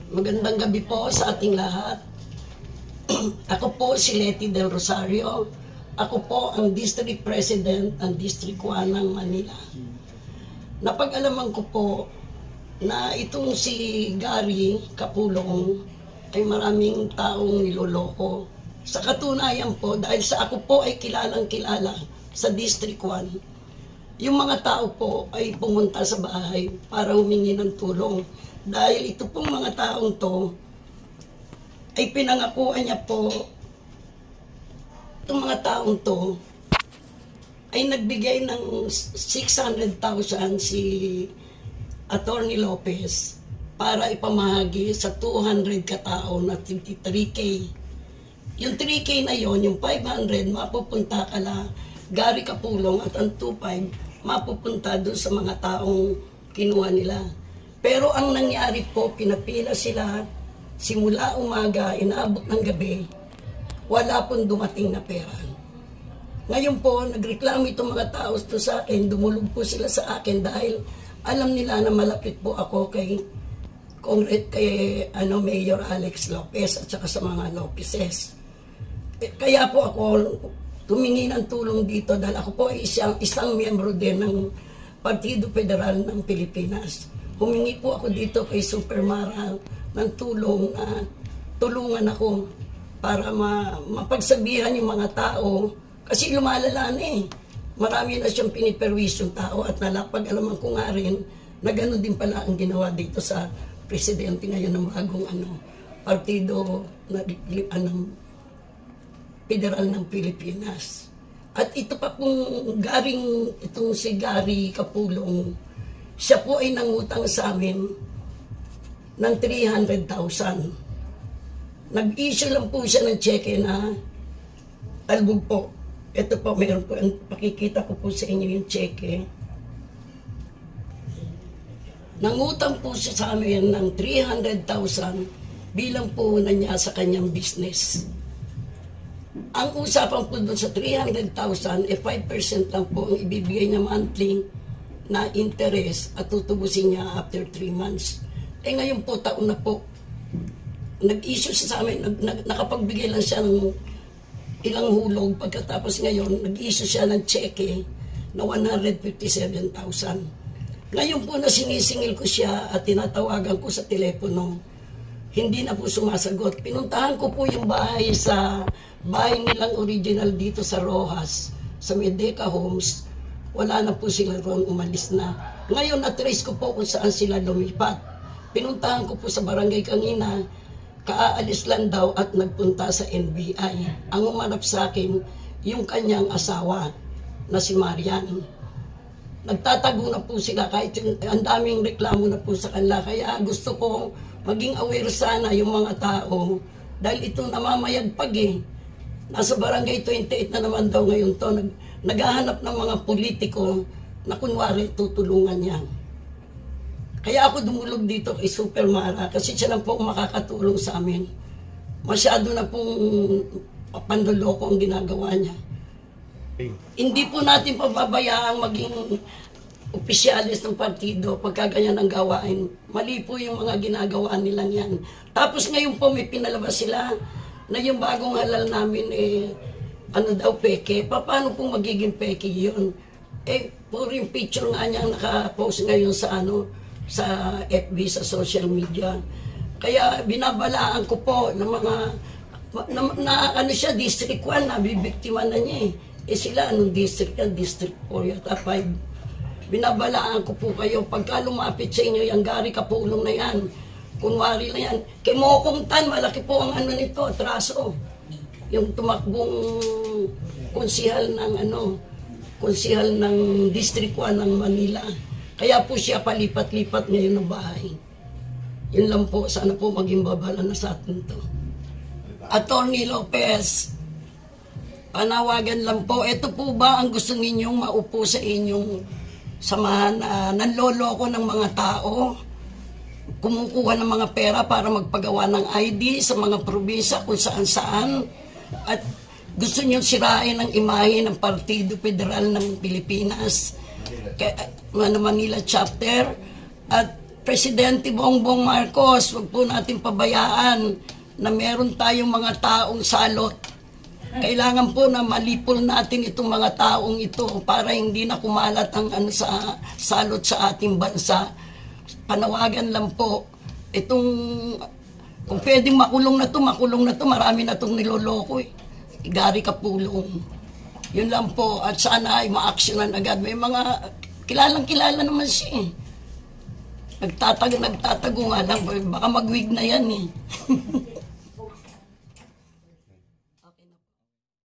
Magandang gabi po sa ating lahat. Ako po si Letty Del Rosario. Ako po ang District President ng District 1 ng Manila. Napag-alaman ko po na itong si Gary Capulong ay maraming taong niloloko. Sa katunayan po, dahil sa ako po ay kilalang-kilala sa District 1, yung mga tao po ay pumunta sa bahay para humingi ng tulong. Dahil ito pong mga taong to ay pinangakuan niya po, itong mga taong to ay nagbigay ng 600,000 si Attorney Lopez para ipamahagi sa 200 katao na 53K. Yung 3K na yon, yung 500 mapupunta kala Gary Capulong at ang 2.5 mapupunta doon sa mga taong kinuha nila. Pero ang nangyari po, pinapila sila simula umaga, inaabot ng gabi, wala pong dumating na pera. Ngayon po, nagreklamo itong mga tao to sa akin, dumulog po sila sa akin dahil alam nila na malapit po ako kay Mayor Alex Lopez at saka sa mga Lopezes. Kaya po ako tumingi ng tulong dito dahil ako po ay isang miyembro din ng Partido Federal ng Pilipinas. Humingi po ako dito kay Super Mara ng tulong na tulungan ako para mapagsabihan yung mga tao kasi lumalala na eh. Marami na siyang piniperwisyong tao at nalapag-alaman ko nga rin na gano'n din pala ang ginawa dito sa presidente ngayon ng bagong partido federal ng Pilipinas. At ito pa pong itong si Gary Capulong, siya po ay nangutang sa amin ng 300,000. Nag-issue lang po siya ng cheque na talbog po. Ito po, mayroon po, pakikita ko po sa inyo yung cheque. Nangutang po siya sa amin ng 300,000 bilang po na niya sa kanyang business. Ang usapan po doon sa 300,000, 5% lang po ang ibibigay niya monthly na interest at tutubusin niya after 3 months. Ngayon po, taon na po, nag-issue siya sa amin, nakapagbigay lang siya ng ilang hulog. Pagkatapos ngayon, nag-issue siya ng cheque na 157,000. Ngayon po na sinisingil ko siya at tinatawagan ko sa telepono, hindi na po sumasagot. Pinuntahan ko po yung bahay nilang original dito sa Rojas, sa Medeca Homes. Wala na po sila ron, umalis na. Ngayon, na-trace ko po kung saan sila lumipat. Pinuntahan ko po sa barangay kanina, kaalis lang daw at nagpunta sa NBI. Ang umarap sa akin, yung kanyang asawa na si Marian. Nagtatago na po sila kahit ang daming reklamo na po sa kanila. Kaya gusto ko maging aware sana yung mga tao dahil ito namamayagpag eh. Nasa barangay 28 na naman daw ngayon to. Naghahanap ng mga politiko na kunwari tutulungan niya. Kaya ako dumulog dito kay Super Mara kasi siya lang po makakatulong sa amin. Masyado na pong pandoloko ang ginagawa niya. Hindi po natin pababayaang maging opisyalis ng partido pagka ganyan ang gawain. Mali po yung mga ginagawa nilang yan. Tapos ngayon po may pinalabas sila na yung bagong halal namin peke. Paano po magiging peke yun? Puro yung picture nga niya nakapost ngayon sa sa FB, sa social media. Kaya binabalaan ko po ng mga District 1, nabibiktima na niya eh. Sila anong district yan? District 4 yata 5. Binabalaan ko po kayo, pagka lumapit sa inyo yung Gary Capulong na yan, kunwari na yan, kay Mokong Tan, malaki po ang nito, atraso. Yung tumakbong konsihal ng District 1 ng Manila. Kaya po siya palipat-lipat ngayon ng bahay. Yun lang po, sana po maging babala na sa atin to. Attorney Lopez, panawagan lang po, ito po ba ang gusto ninyong maupo sa inyong samahan na nanloloko ng mga tao? Kumukuha ng mga pera para magpagawa ng ID sa mga probinsya kung saan-saan at gusto nyo sirain ang imahe ng Partido Federal ng Pilipinas, Manila Chapter, at Presidente Bongbong Marcos, wag po natin pabayaan na meron tayong mga taong salot. Kailangan po na malipol natin itong mga taong ito para hindi na kumalat ang sa salot sa ating bansa. Panawagan lang po, itong, kung pwedeng makulong na to, marami na itong niloloko eh. Gari Kapulong. Yun lang po, at sana ay ma-actionan agad. May mga kilalang-kilala naman siya eh. Nagtatago nga lang, baka mag-wig na yan eh.